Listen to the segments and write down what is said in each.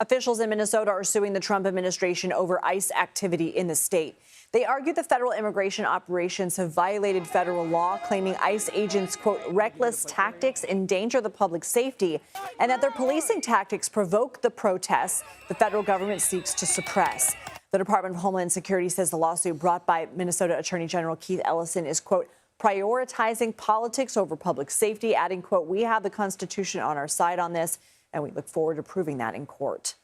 Officials in Minnesota are suing the Trump administration over ICE activity in the state. They argue the federal immigration operations have violated federal law, claiming ICE agents, quote, reckless tactics endanger the public safety, and that their policing tactics provoke the protests the federal government seeks to suppress. The Department of Homeland Security says the lawsuit brought by Minnesota Attorney General Keith Ellison is, quote, prioritizing politics over public safety, adding, quote, we have the Constitution on our side on this, and we look forward to proving that in court.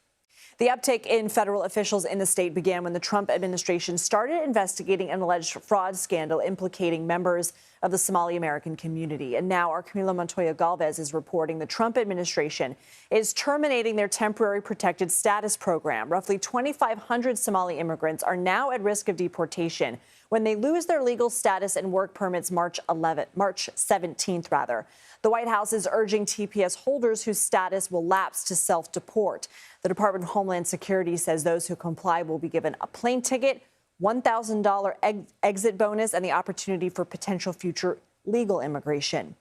The uptick in federal officials in the state began when the Trump administration started investigating an alleged fraud scandal implicating members of the Somali American community. And now our Camilo Montoya-Galvez is reporting the Trump administration is terminating their temporary protected status program. Roughly 2,500 Somali immigrants are now at risk of deportation when they lose their legal status and work permits March 17th. The White House is urging TPS holders whose status will lapse to self-deport. The Department of Homeland Security says those who comply will be given a plane ticket, $1,000 exit bonus, and the opportunity for potential future legal immigration.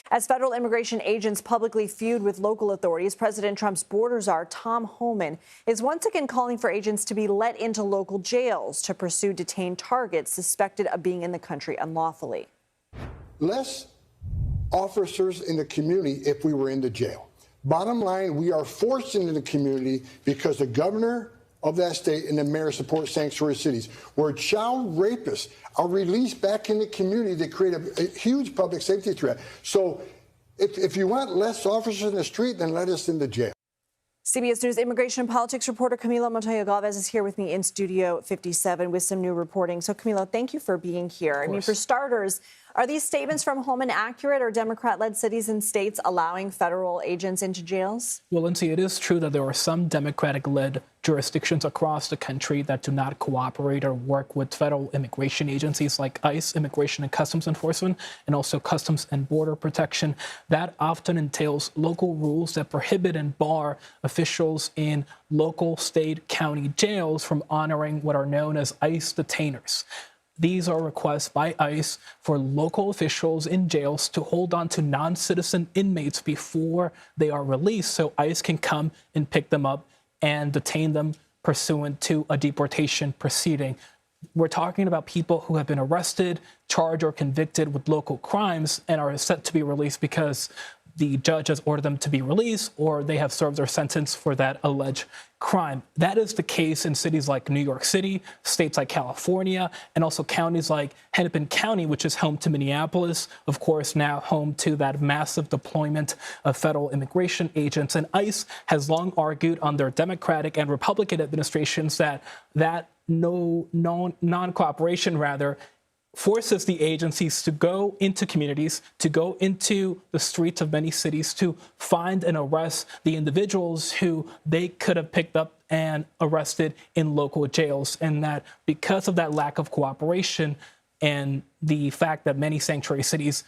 As federal immigration agents publicly feud with local authorities, President Trump's border czar, Tom Homan, is once again calling for agents to be let into local jails to pursue detained targets suspected of being in the country unlawfully. Less officers in the community if we were in the jail. Bottom line, we are forced into the community because the governor of that state and the mayor support sanctuary cities, where child rapists are released back in the community. They create a huge public safety threat. So if you want less officers in the street, then let us in the jail. CBS News immigration and politics reporter Camilo Montoya-Galvez is here with me in Studio 57 with some new reporting. So, Camilo, thank you for being here. I mean, for starters, are these statements from Homan accurate? Are Democrat-led cities and states allowing federal agents into jails? Well, Lindsay, it is true that there are some Democratic-led jurisdictions across the country that do not cooperate or work with federal immigration agencies like ICE, Immigration and Customs Enforcement, and also Customs and Border Protection. That often entails local rules that prohibit and bar officials in local, state, county jails from honoring what are known as ICE detainers. These are requests by ICE for local officials in jails to hold on to non-citizen inmates before they are released, so ICE can come and pick them up and detain them pursuant to a deportation proceeding. We're talking about people who have been arrested, charged, or convicted with local crimes and are set to be released because the judge has ordered them to be released or they have served their sentence for that alleged crime. That is the case in cities like New York City, states like California, and also counties like Hennepin County, which is home to Minneapolis, of course, now home to that massive deployment of federal immigration agents. And ICE has long argued on their Democratic and Republican administrations that non-cooperation, forces the agencies to go into communities, to go into the streets of many cities to find and arrest the individuals who they could have picked up and arrested in local jails. And that because of that lack of cooperation and the fact that many sanctuary cities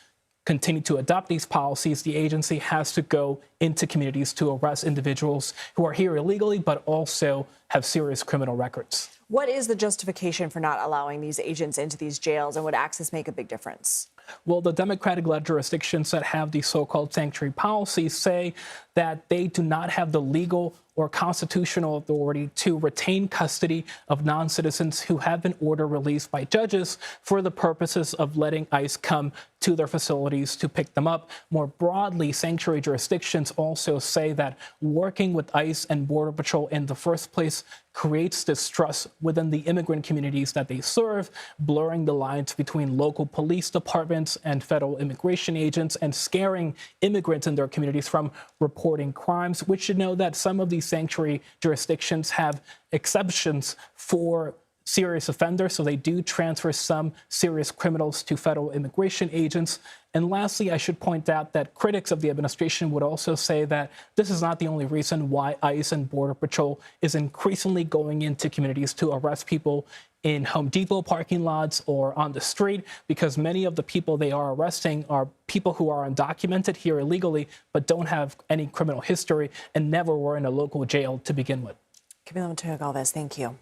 continue to adopt these policies, the agency has to go into communities to arrest individuals who are here illegally, but also have serious criminal records. What is the justification for not allowing these agents into these jails, and would access make a big difference? Well, the Democratic-led jurisdictions that have these so-called sanctuary policies say that they do not have the legal or constitutional authority to retain custody of non-citizens who have been ordered released by judges for the purposes of letting ICE come to their facilities to pick them up. More broadly, sanctuary jurisdictions also say that working with ICE and Border Patrol in the first place creates distrust within the immigrant communities that they serve, blurring the lines between local police departments and federal immigration agents and scaring immigrants in their communities from reporting crimes. We should know that some of these sanctuary jurisdictions have exceptions for serious offenders, so they do transfer some serious criminals to federal immigration agents. And lastly, I should point out that critics of the administration would also say that this is not the only reason why ICE and Border Patrol is increasingly going into communities to arrest people in Home Depot parking lots or on the street, because many of the people they are arresting are people who are undocumented here illegally, but don't have any criminal history and never were in a local jail to begin with. Camilo Montoya-Galvez, thank you.